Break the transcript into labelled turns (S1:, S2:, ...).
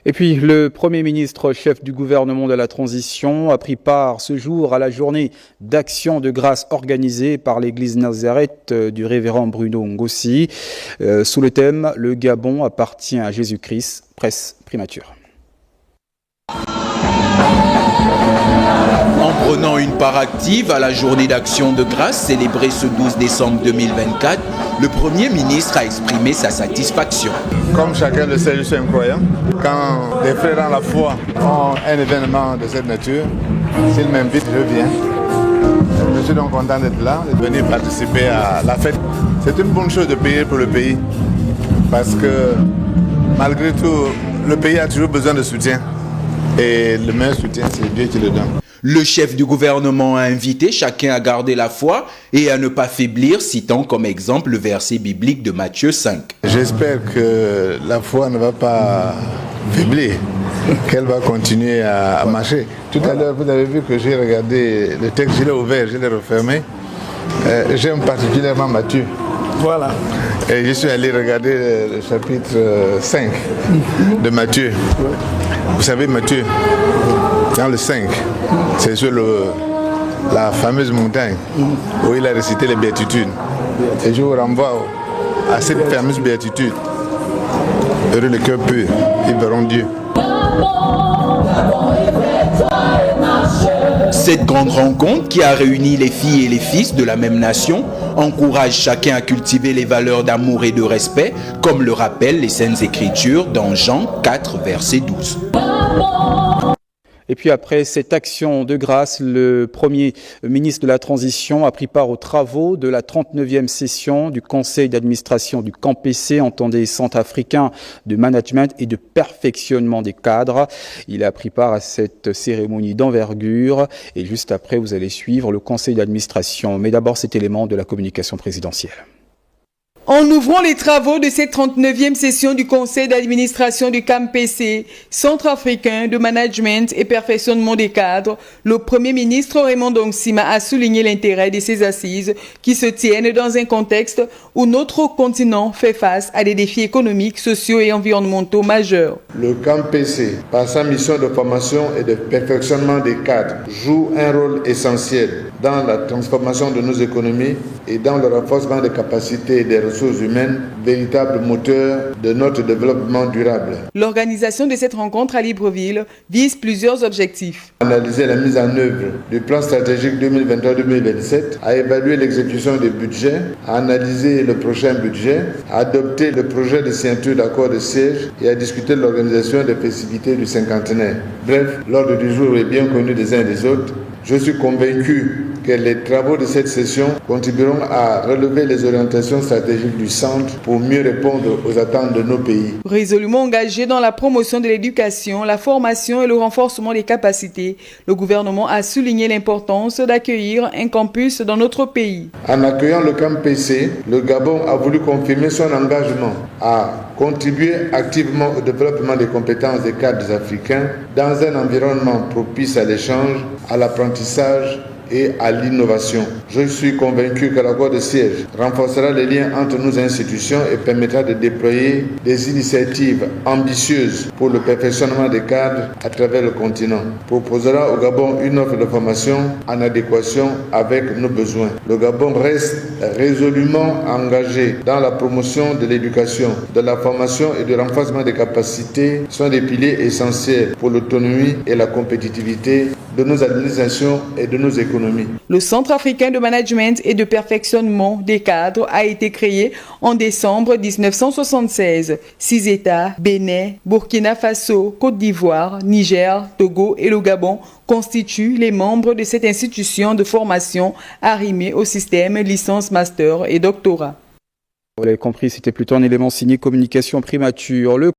S1: Et puis, le Premier ministre, chef du gouvernement de la transition, a pris part ce jour à la journée d'action de grâce organisée par l'église Nazareth du révérend Bruno Ngossi, sous le thème « Le Gabon appartient à Jésus-Christ », presse primature.
S2: En prenant une part active à la journée d'action de grâce célébrée ce 12 décembre 2024, le Premier ministre a exprimé sa satisfaction.
S3: Comme chacun le sait, je suis un croyant. Quand les frères dans la foi ont un événement de cette nature, s'ils m'invitent, je viens. Je suis donc content d'être là, de venir participer à la fête. C'est une bonne chose de payer pour le pays, parce que malgré tout, le pays a toujours besoin de soutien. Et le meilleur soutien, c'est Dieu qui le donne.
S2: Le chef du gouvernement a invité chacun à garder la foi et à ne pas faiblir, citant comme exemple le verset biblique de Matthieu 5.
S3: J'espère que la foi ne va pas faiblir, qu'elle va continuer à marcher. Tout à l'heure, vous avez vu que j'ai regardé le texte, je l'ai ouvert, je l'ai refermé. J'aime particulièrement Matthieu. Voilà. Et je suis allé regarder le chapitre 5 de Matthieu. Vous savez, Matthieu, dans le 5, c'est sur la fameuse montagne où il a récité les béatitudes. Et je vous renvoie à cette fameuse béatitude. Heureux le cœur pur, ils verront Dieu.
S2: Cette grande rencontre qui a réuni les filles et les fils de la même nation encourage chacun à cultiver les valeurs d'amour et de respect, comme le rappellent les Saintes Écritures dans Jean 4, verset 12.
S1: Et puis après cette action de grâce, le Premier ministre de la Transition a pris part aux travaux de la 39e session du Conseil d'administration du CAMPC, entendez Centre africain de management et de perfectionnement des cadres. Il a pris part à cette cérémonie d'envergure et juste après, vous allez suivre le Conseil d'administration. Mais d'abord, cet élément de la communication présidentielle.
S4: En ouvrant les travaux de cette 39e session du Conseil d'administration du CAMPC, Centre africain de management et perfectionnement des cadres, le Premier ministre Raymond Dongsima a souligné l'intérêt de ces assises qui se tiennent dans un contexte où notre continent fait face à des défis économiques, sociaux et environnementaux majeurs.
S3: Le CAMPC, par sa mission de formation et de perfectionnement des cadres, joue un rôle essentiel dans la transformation de nos économies et dans le renforcement des capacités et des ressources humaines, véritable moteur de notre développement durable.
S4: L'organisation de cette rencontre à Libreville vise plusieurs objectifs.
S3: Analyser la mise en œuvre du plan stratégique 2023-2027, à évaluer l'exécution des budgets, à analyser le prochain budget, à adopter le projet de signature d'accord de siège et à discuter de l'organisation des festivités du cinquantenaire. Bref, l'ordre du jour est bien connu des uns et des autres. Je suis convaincu que les travaux de cette session contribueront à relever les orientations stratégiques du centre pour mieux répondre aux attentes de nos pays.
S4: Résolument engagé dans la promotion de l'éducation, la formation et le renforcement des capacités, le gouvernement a souligné l'importance d'accueillir un campus dans notre pays.
S3: En accueillant le CAMPC, le Gabon a voulu confirmer son engagement à contribuer activement au développement des compétences des cadres africains dans un environnement propice à l'échange, à l'apprentissage et à l'innovation. Je suis convaincu que l'accord de siège renforcera les liens entre nos institutions et permettra de déployer des initiatives ambitieuses pour le perfectionnement des cadres à travers le continent. Proposera au Gabon une offre de formation en adéquation avec nos besoins. Le Gabon reste résolument engagé dans la promotion de l'éducation, de la formation et du renforcement des capacités sont des piliers essentiels pour l'autonomie et la compétitivité de nos administrations et de nos économies.
S4: Le Centre africain de management et de perfectionnement des cadres a été créé en décembre 1976. 6 États, Bénin, Burkina Faso, Côte d'Ivoire, Niger, Togo et le Gabon constituent les membres de cette institution de formation arrimée au système licence, master et doctorat.
S1: Vous l'avez compris, c'était plutôt un élément signé communication primature.